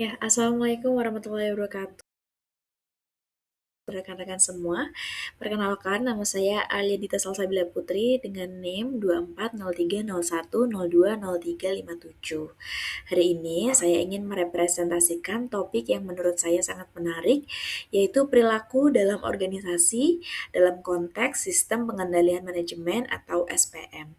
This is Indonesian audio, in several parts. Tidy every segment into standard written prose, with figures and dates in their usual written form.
Ya, Assalamualaikum warahmatullahi wabarakatuh. Rekan-rekan semua, perkenalkan nama saya Alia Dita Salsabila Putri dengan NIM 240301020357. Hari ini saya ingin merepresentasikan topik yang menurut saya sangat menarik, yaitu perilaku dalam organisasi dalam konteks sistem pengendalian manajemen atau SPM.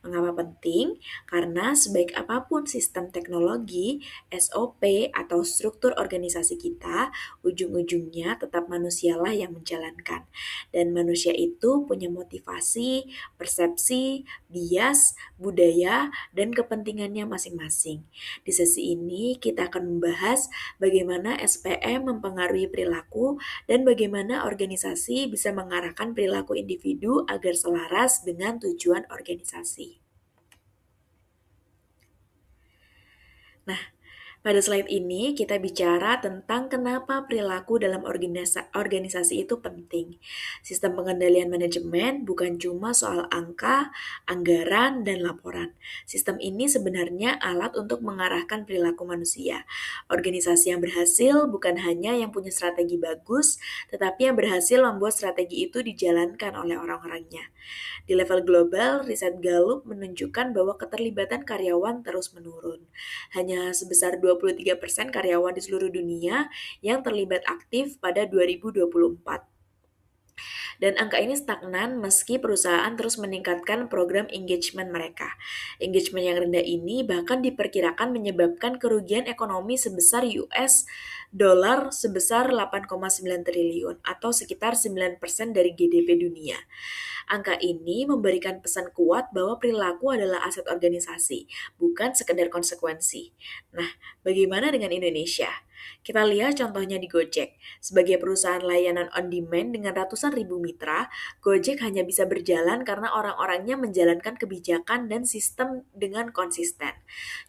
Mengapa penting? Karena sebaik apapun sistem teknologi, SOP, atau struktur organisasi kita, ujung-ujungnya tetap manusialah yang menjalankan. Dan manusia itu punya motivasi, persepsi, bias, budaya, dan kepentingannya masing-masing. Di sesi ini kita akan membahas bagaimana SPM mempengaruhi perilaku dan bagaimana organisasi bisa mengarahkan perilaku individu agar selaras dengan tujuan organisasi. Nah, pada slide ini kita bicara tentang kenapa perilaku dalam organisasi itu penting. Sistem pengendalian manajemen bukan cuma soal angka, anggaran, dan laporan. Sistem ini sebenarnya alat untuk mengarahkan perilaku manusia. Organisasi yang berhasil bukan hanya yang punya strategi bagus, tetapi yang berhasil membuat strategi itu dijalankan oleh orang-orangnya. Di level global, riset Gallup menunjukkan bahwa keterlibatan karyawan terus menurun. Hanya sebesar 23% karyawan di seluruh dunia yang terlibat aktif pada 2024. Dan angka ini stagnan meski perusahaan terus meningkatkan program engagement mereka. Engagement yang rendah ini bahkan diperkirakan menyebabkan kerugian ekonomi sebesar US dolar sebesar 8,9 triliun atau sekitar 9% dari GDP dunia. Angka ini memberikan pesan kuat bahwa perilaku adalah aset organisasi, bukan sekedar konsekuensi. Nah, bagaimana dengan Indonesia? Kita lihat contohnya di Gojek. Sebagai perusahaan layanan on-demand dengan ratusan ribu mitra, Gojek hanya bisa berjalan karena orang-orangnya menjalankan kebijakan dan sistem dengan konsisten.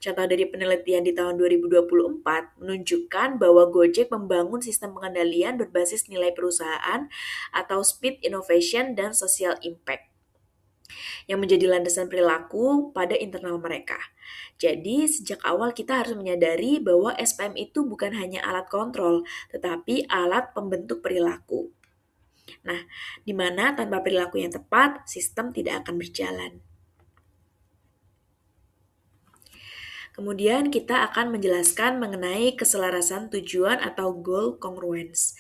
Contoh dari penelitian di tahun 2024 menunjukkan bahwa Gojek membangun sistem pengendalian berbasis nilai perusahaan atau speed innovation dan social impact yang menjadi landasan perilaku pada internal mereka. Jadi, sejak awal kita harus menyadari bahwa SPM itu bukan hanya alat kontrol, tetapi alat pembentuk perilaku. Nah, di mana tanpa perilaku yang tepat, sistem tidak akan berjalan. Kemudian kita akan menjelaskan mengenai keselarasan tujuan atau goal congruence.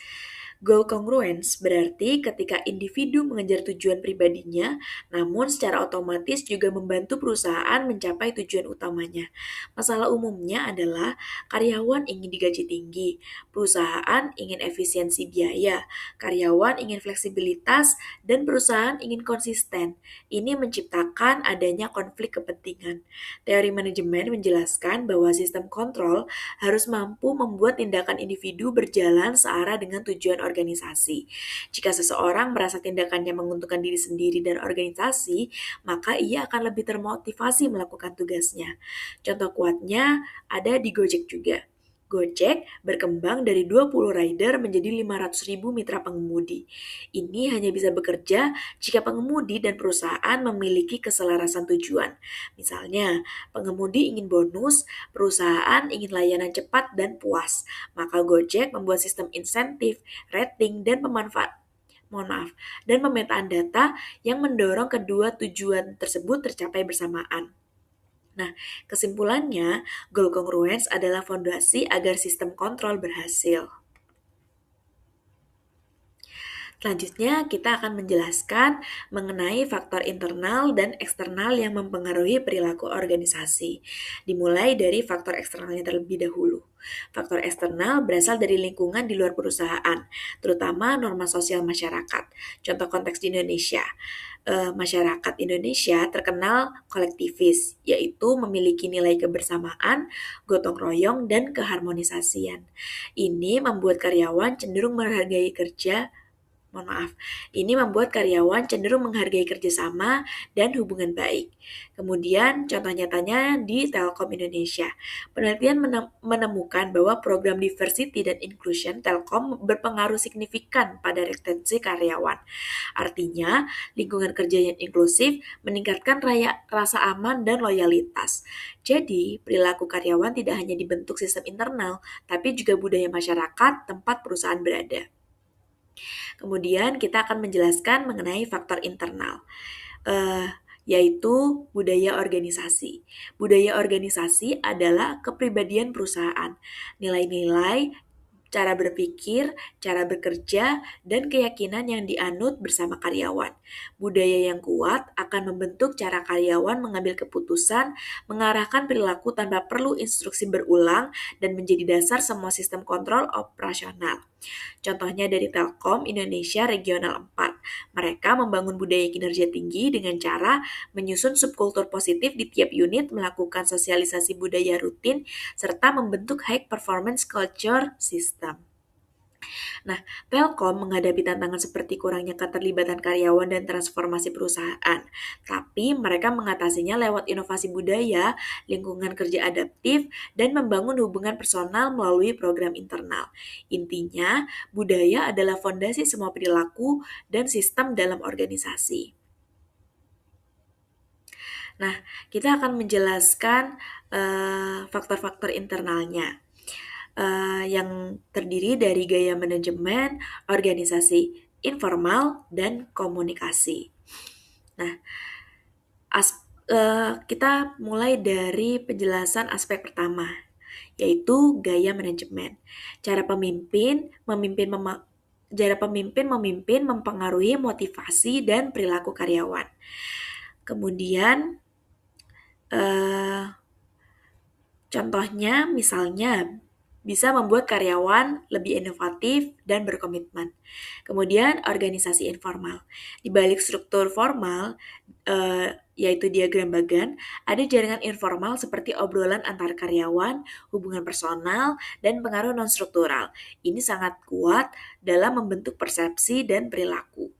Goal congruence berarti ketika individu mengejar tujuan pribadinya, namun secara otomatis juga membantu perusahaan mencapai tujuan utamanya. Masalah umumnya adalah karyawan ingin digaji tinggi, perusahaan ingin efisiensi biaya, karyawan ingin fleksibilitas, dan perusahaan ingin konsisten. Ini menciptakan adanya konflik kepentingan. Teori manajemen menjelaskan bahwa sistem kontrol harus mampu membuat tindakan individu berjalan searah dengan tujuan organisasi. Jika seseorang merasa tindakannya menguntungkan diri sendiri dan organisasi, maka ia akan lebih termotivasi melakukan tugasnya. Contoh kuatnya ada di Gojek juga. Gojek berkembang dari 20 rider menjadi 500.000 mitra pengemudi. Ini hanya bisa bekerja jika pengemudi dan perusahaan memiliki keselarasan tujuan. Misalnya, pengemudi ingin bonus, perusahaan ingin layanan cepat dan puas. Maka Gojek membuat sistem insentif, rating, dan dan pemetaan data yang mendorong kedua tujuan tersebut tercapai bersamaan. Nah, kesimpulannya, goal congruence adalah fondasi agar sistem kontrol berhasil. Selanjutnya, kita akan menjelaskan mengenai faktor internal dan eksternal yang mempengaruhi perilaku organisasi. Dimulai dari faktor eksternalnya terlebih dahulu. Faktor eksternal berasal dari lingkungan di luar perusahaan, terutama norma sosial masyarakat. Contoh konteks di Indonesia. Masyarakat Indonesia terkenal kolektivis, yaitu memiliki nilai kebersamaan, gotong royong, dan keharmonisasian. Ini membuat karyawan cenderung Mohon maaf. Ini membuat karyawan cenderung menghargai kerjasama dan hubungan baik. Kemudian contoh nyatanya di Telkom Indonesia. Penelitian menemukan bahwa program diversity dan inclusion Telkom berpengaruh signifikan pada retensi karyawan. Artinya, lingkungan kerja yang inklusif meningkatkan rasa aman dan loyalitas. Jadi, perilaku karyawan tidak hanya dibentuk sistem internal, tapi juga budaya masyarakat tempat perusahaan berada. Kemudian kita akan menjelaskan mengenai faktor internal, yaitu budaya organisasi. Budaya organisasi adalah kepribadian perusahaan, nilai-nilai, cara berpikir, cara bekerja, dan keyakinan yang dianut bersama karyawan. Budaya yang kuat akan membentuk cara karyawan mengambil keputusan, mengarahkan perilaku tanpa perlu instruksi berulang, dan menjadi dasar semua sistem kontrol operasional. Contohnya dari Telkom Indonesia Regional 4. Mereka membangun budaya kinerja tinggi dengan cara menyusun subkultur positif di tiap unit, melakukan sosialisasi budaya rutin, serta membentuk high performance culture system. Nah, Telkom menghadapi tantangan seperti kurangnya keterlibatan karyawan dan transformasi perusahaan. Tapi mereka mengatasinya lewat inovasi budaya, lingkungan kerja adaptif, dan membangun hubungan personal melalui program internal. Intinya, budaya adalah fondasi semua perilaku dan sistem dalam organisasi. Nah, kita akan menjelaskan faktor-faktor internalnya yang terdiri dari gaya manajemen, organisasi informal, dan komunikasi. Nah, kita mulai dari penjelasan aspek pertama, yaitu gaya manajemen. Cara pemimpin memimpin mempengaruhi motivasi dan perilaku karyawan. Kemudian contohnya misalnya bisa membuat karyawan lebih inovatif dan berkomitmen. Kemudian organisasi informal. Di balik struktur formal, yaitu diagram Bagan, ada jaringan informal seperti obrolan antar karyawan, hubungan personal, dan pengaruh non-struktural. Ini sangat kuat dalam membentuk persepsi dan perilaku.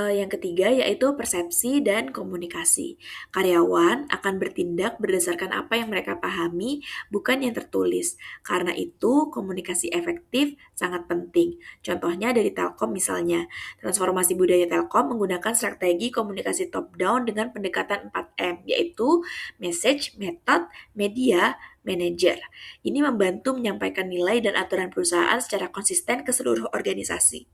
Yang ketiga yaitu persepsi dan komunikasi. Karyawan akan bertindak berdasarkan apa yang mereka pahami, bukan yang tertulis. Karena itu, komunikasi efektif sangat penting. Contohnya dari Telkom misalnya. Transformasi budaya Telkom menggunakan strategi komunikasi top-down dengan pendekatan 4M, yaitu message, method, media, manager. Ini membantu menyampaikan nilai dan aturan perusahaan secara konsisten ke seluruh organisasi.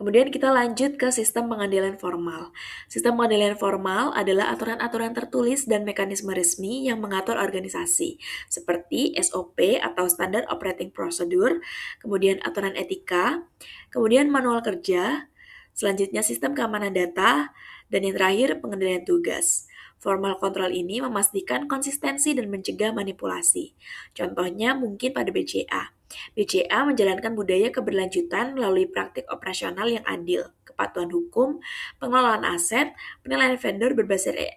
Kemudian kita lanjut ke sistem pengendalian formal. Sistem pengendalian formal adalah aturan-aturan tertulis dan mekanisme resmi yang mengatur organisasi, seperti SOP atau Standard Operating Procedure, kemudian aturan etika, kemudian manual kerja, selanjutnya sistem keamanan data, dan yang terakhir pengendalian tugas. Formal control ini memastikan konsistensi dan mencegah manipulasi. Contohnya mungkin pada BCA. BCA menjalankan budaya keberlanjutan melalui praktik operasional yang adil, kepatuhan hukum, pengelolaan aset, penilaian vendor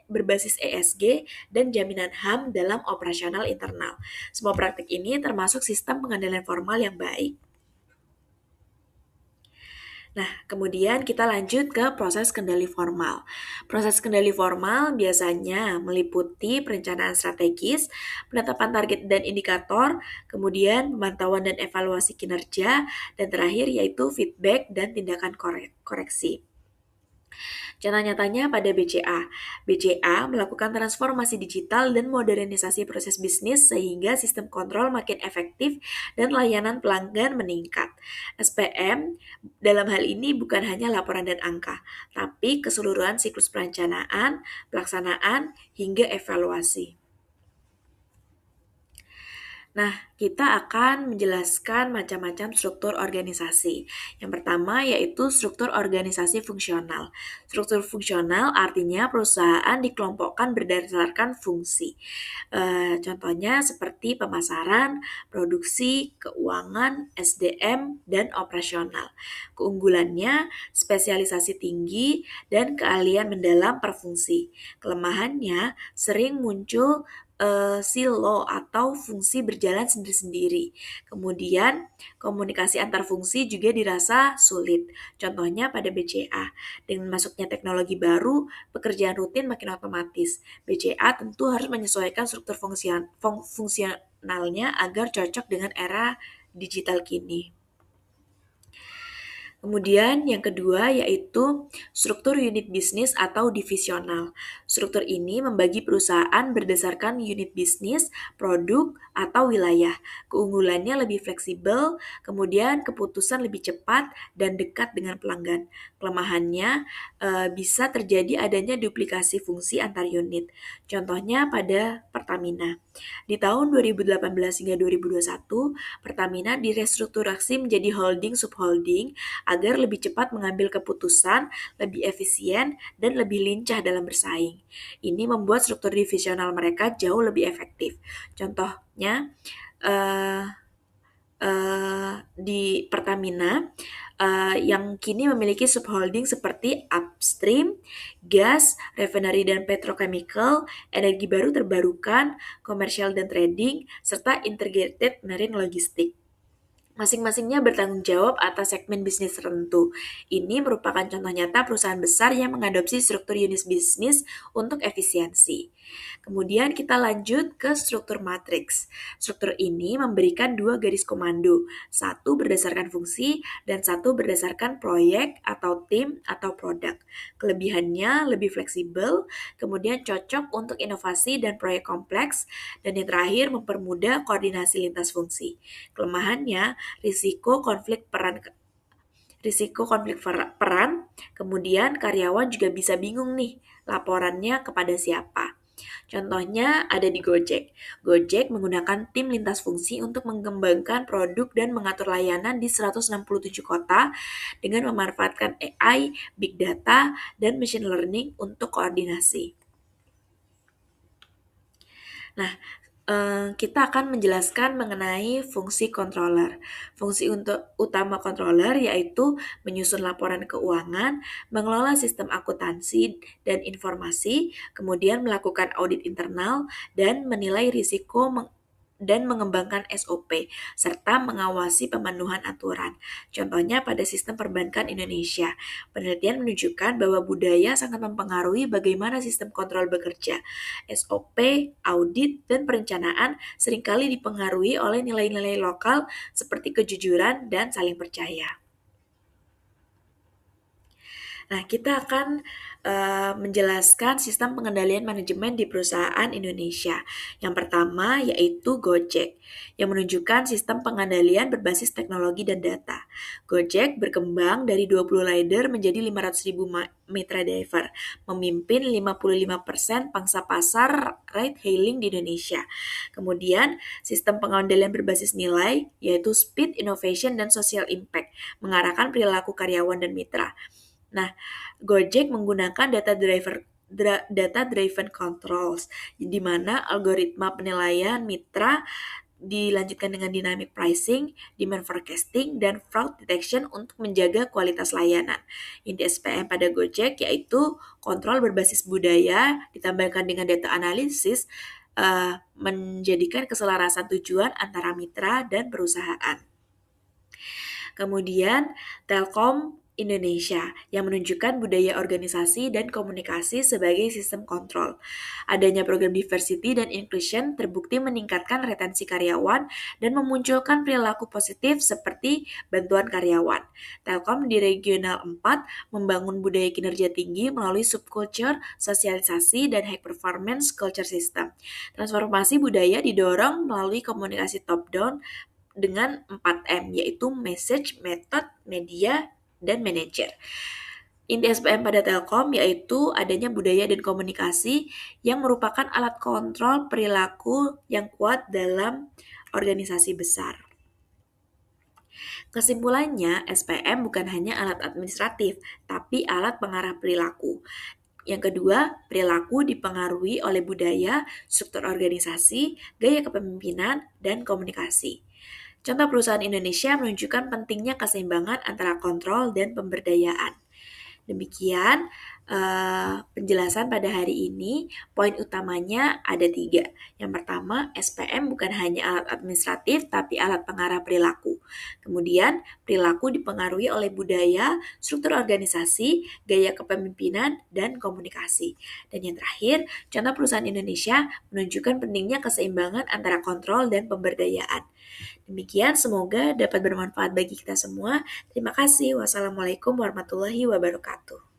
berbasis ESG, dan jaminan HAM dalam operasional internal. Semua praktik ini termasuk sistem pengendalian formal yang baik. Nah, kemudian kita lanjut ke proses kendali formal. Proses kendali formal biasanya meliputi perencanaan strategis, penetapan target dan indikator, kemudian pemantauan dan evaluasi kinerja, dan terakhir yaitu feedback dan tindakan koreksi. Contoh nyatanya pada BCA. BCA melakukan transformasi digital dan modernisasi proses bisnis sehingga sistem kontrol makin efektif dan layanan pelanggan meningkat. SPM dalam hal ini bukan hanya laporan dan angka, tapi keseluruhan siklus perencanaan, pelaksanaan, hingga evaluasi. Nah, kita akan menjelaskan macam-macam struktur organisasi. Yang pertama yaitu struktur organisasi fungsional. Struktur fungsional artinya perusahaan dikelompokkan berdasarkan fungsi. Contohnya seperti pemasaran, produksi, keuangan, SDM, dan operasional. Keunggulannya spesialisasi tinggi dan keahlian mendalam per fungsi. Kelemahannya sering muncul silo atau fungsi berjalan sendiri-sendiri. Kemudian komunikasi antar fungsi juga dirasa sulit. Contohnya pada BCA, dengan masuknya teknologi baru, pekerjaan rutin makin otomatis. BCA tentu harus menyesuaikan struktur fungsionalnya agar cocok dengan era digital kini. Kemudian yang kedua yaitu struktur unit bisnis atau divisional. Struktur ini membagi perusahaan berdasarkan unit bisnis, produk, atau wilayah. Keunggulannya lebih fleksibel, kemudian keputusan lebih cepat dan dekat dengan pelanggan. Kelemahannya bisa terjadi adanya duplikasi fungsi antar unit. Contohnya pada Pertamina. Di tahun 2018 hingga 2021, Pertamina direstrukturasi menjadi holding subholding agar lebih cepat mengambil keputusan, lebih efisien, dan lebih lincah dalam bersaing. Ini membuat struktur divisional mereka jauh lebih efektif. Contohnya, di Pertamina yang kini memiliki subholding seperti upstream, gas, refinery dan petrochemical, energi baru terbarukan, komersial dan trading, serta integrated marine logistik. Masing-masingnya bertanggung jawab atas segmen bisnis tertentu. Ini merupakan contoh nyata perusahaan besar yang mengadopsi struktur unit bisnis untuk efisiensi. Kemudian kita lanjut ke struktur matriks. Struktur ini memberikan dua garis komando, satu berdasarkan fungsi dan satu berdasarkan proyek atau tim atau produk. Kelebihannya lebih fleksibel, kemudian cocok untuk inovasi dan proyek kompleks, dan yang terakhir mempermudah koordinasi lintas fungsi. Kelemahannya risiko konflik peran, kemudian karyawan juga bisa bingung nih laporannya kepada siapa. Contohnya ada di Gojek. Gojek menggunakan tim lintas fungsi untuk mengembangkan produk dan mengatur layanan di 167 kota dengan memanfaatkan AI, Big Data, dan Machine Learning untuk koordinasi. Nah, kita akan menjelaskan mengenai fungsi controller. Fungsi utama controller yaitu menyusun laporan keuangan, mengelola sistem akuntansi dan informasi, kemudian melakukan audit internal, dan menilai risiko dan mengembangkan SOP, serta mengawasi pemenuhan aturan. Contohnya pada sistem perbankan Indonesia. Penelitian menunjukkan bahwa budaya sangat mempengaruhi bagaimana sistem kontrol bekerja. SOP, audit, dan perencanaan seringkali dipengaruhi oleh nilai-nilai lokal seperti kejujuran dan saling percaya. Nah, kita akan menjelaskan sistem pengendalian manajemen di perusahaan Indonesia. Yang pertama yaitu Gojek, yang menunjukkan sistem pengendalian berbasis teknologi dan data. Gojek berkembang dari 20 rider menjadi 500.000 mitra driver, memimpin 55% pangsa pasar ride hailing di Indonesia. Kemudian, sistem pengendalian berbasis nilai, yaitu speed, innovation, dan social impact, mengarahkan perilaku karyawan dan mitra. Nah, Gojek menggunakan data-driven controls, di mana algoritma penilaian mitra dilanjutkan dengan dynamic pricing, demand forecasting, dan fraud detection untuk menjaga kualitas layanan. Inti SPM pada Gojek yaitu kontrol berbasis budaya ditambahkan dengan data analisis menjadikan keselarasan tujuan antara mitra dan perusahaan. Kemudian Telkom Indonesia yang menunjukkan budaya organisasi dan komunikasi sebagai sistem kontrol. Adanya program diversity dan inclusion terbukti meningkatkan retensi karyawan dan memunculkan perilaku positif seperti bantuan karyawan. Telkom di Regional 4 membangun budaya kinerja tinggi melalui subculture, sosialisasi, dan high performance culture system. Transformasi budaya didorong melalui komunikasi top-down dengan 4M, yaitu message, method, media, dan manager. Inti SPM pada Telkom yaitu adanya budaya dan komunikasi yang merupakan alat kontrol perilaku yang kuat dalam organisasi besar. Kesimpulannya, SPM bukan hanya alat administratif, tapi alat pengarah perilaku. Yang kedua, perilaku dipengaruhi oleh budaya, struktur organisasi, gaya kepemimpinan, dan komunikasi. Contoh perusahaan Indonesia menunjukkan pentingnya keseimbangan antara kontrol dan pemberdayaan. Demikian penjelasan pada hari ini, poin utamanya ada 3. Yang pertama, SPM bukan hanya alat administratif, tapi alat pengarah perilaku. Kemudian, perilaku dipengaruhi oleh budaya, struktur organisasi, gaya kepemimpinan, dan komunikasi. Dan yang terakhir, contoh perusahaan Indonesia menunjukkan pentingnya keseimbangan antara kontrol dan pemberdayaan. Demikian, semoga dapat bermanfaat bagi kita semua. Terima kasih. Wassalamualaikum warahmatullahi wabarakatuh.